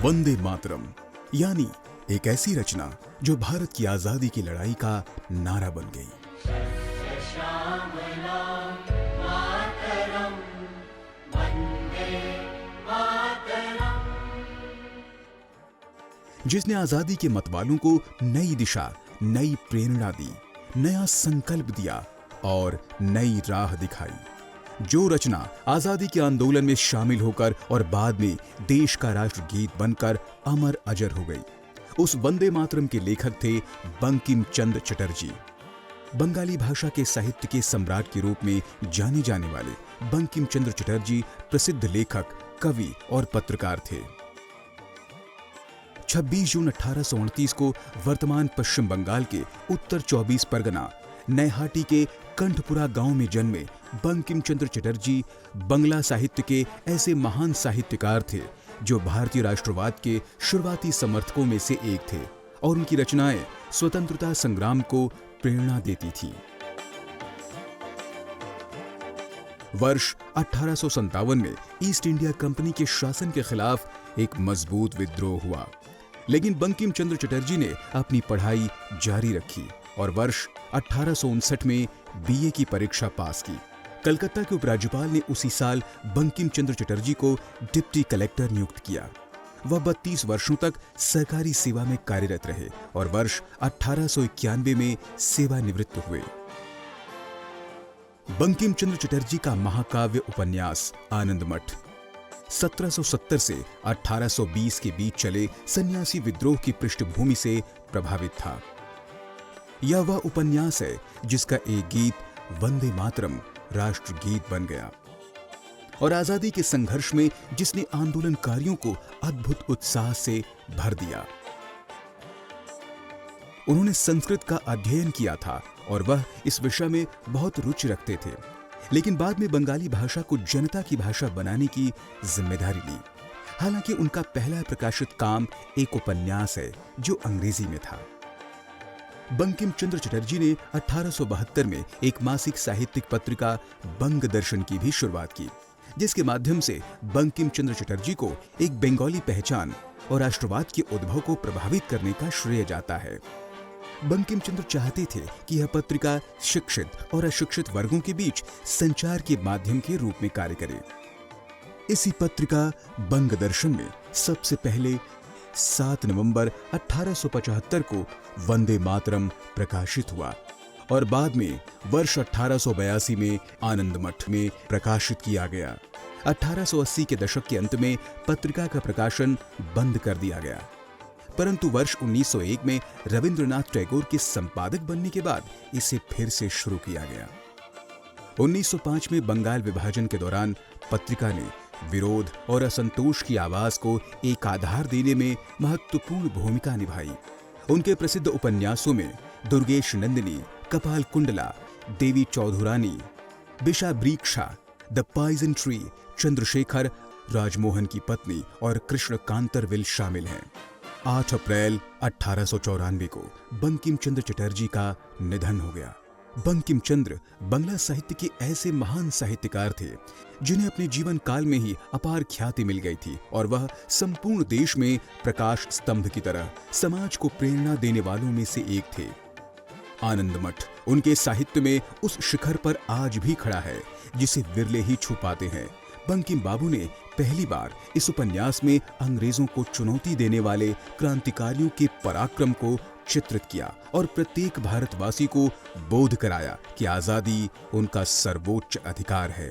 वंदे मातरम यानी एक ऐसी रचना जो भारत की आजादी की लड़ाई का नारा बन गई। जिसने आजादी के मतवालों को नई दिशा, नई प्रेरणा दी, नया संकल्प दिया और नई राह दिखाई। जो रचना आजादी के आंदोलन में शामिल होकर और बाद में देश का राष्ट्रगीत बनकर अमर अजर हो गई। उस वंदे मातरम के लेखक थे बंकिम चंद्र चटर्जी। बंगाली भाषा के साहित्य के सम्राट के रूप में जाने जाने वाले बंकिम चंद्र चटर्जी प्रसिद्ध लेखक, कवि और पत्रकार थे। 26 जून 1829 को वर्तमान पश्चिम बंगाल के उत्तर 24 परगना नैहाटी के कंठपुरा गांव में जन्मे बंकिम चंद्र चटर्जी बंगला साहित्य के ऐसे महान साहित्यकार थे जो भारतीय राष्ट्रवाद के शुरुआती समर्थकों में से एक थे और उनकी रचनाएं स्वतंत्रता संग्राम को प्रेरणा देती थी। वर्ष 1857 में ईस्ट इंडिया कंपनी के शासन के खिलाफ एक मजबूत विद्रोह हुआ, लेकिन बंकिम चंद्र चटर्जी ने अपनी पढ़ाई जारी रखी और वर्ष 1859 में बीए की परीक्षा पास की। कलकत्ता के उपराज्यपाल ने उसी साल बंकिम चंद्र चटर्जी को डिप्टी कलेक्टर नियुक्त किया। वह 32 वर्षों तक सरकारी सेवा में कार्यरत रहे और वर्ष 1891 में सेवानिवृत्त हुए। बंकिम चंद्र चटर्जी का महाकाव्य उपन्यास आनंद मठ 1770 से 1820 के बीच चले सन्यासी विद्रोह की पृष्ठभूमि से प्रभावित था। यह वह उपन्यास है जिसका एक गीत वंदे मातरम राष्ट्रगीत बन गया और आजादी के संघर्ष में जिसने आंदोलनकारियों को अद्भुत उत्साह से भर दिया। उन्होंने संस्कृत का अध्ययन किया था और वह इस विषय में बहुत रुचि रखते थे, लेकिन बाद में बंगाली भाषा को जनता की भाषा बनाने की जिम्मेदारी ली। हालांकि उनका पहला प्रकाशित काम एक उपन्यास है जो अंग्रेजी में था। बंकिम चंद्र चटर्जी ने 1872 में एक मासिक साहित्यिक पत्रिका बंग दर्शन की भी शुरुआत की, जिसके माध्यम से बंकिम चंद्र चटर्जी को एक बंगाली पहचान और राष्ट्रवाद के उद्भव को प्रभावित करने का श्रेय जाता है। बंकिम चंद्र चाहते थे कि यह पत्रिका शिक्षित और अशिक्षित वर्गों के बीच संचार के माध्यम के रूप में कार्य करे। इसी पत्रिका बंग दर्शन में सबसे पहले 7 नवंबर 1875 को वंदे मातरम प्रकाशित हुआ और बाद में वर्ष 1882 में आनंद मठ में प्रकाशित किया गया। 1880 के दशक के अंत में पत्रिका का प्रकाशन बंद कर दिया गया, परंतु वर्ष 1901 में रविंद्रनाथ टैगोर के संपादक बनने के बाद इसे फिर से शुरू किया गया। 1905 में बंगाल विभाजन के दौरान पत्रिका ने विरोध और असंतोष की आवाज को एक आधार देने में महत्वपूर्ण भूमिका निभाई। उनके प्रसिद्ध उपन्यासों में Durgesh Nandini, Kapal Kundala, Devi Chaudhurani, Bishabriksha, the poison tree, Chandrashekhar, Rajmohan की पत्नी और कृष्ण कांतरविल शामिल हैं। 8 अप्रैल 1894 को बंकिम चंद्र चटर्जी का निधन हो गया। बंकिम चंद्र बंगला साहित्य के ऐसे महान साहित्यकार थे जिन्हें अपने जीवन काल में ही अपार ख्याति मिल गई थी और वह संपूर्ण देश में प्रकाश स्तंभ की तरह समाज को प्रेरणा देने वालों में से एक थे। आनंद मठ उनके साहित्य में उस शिखर पर आज भी खड़ा है जिसे विरले ही छू पाते हैं। बंकिम बाबू ने पहली बार इस उपन्यास में अंग्रेजों को चुनौती देने वाले क्रांतिकारियों के पराक्रम को चित्रित किया और प्रत्येक भारतवासी को बोध कराया कि आजादी उनका सर्वोच्च अधिकार है।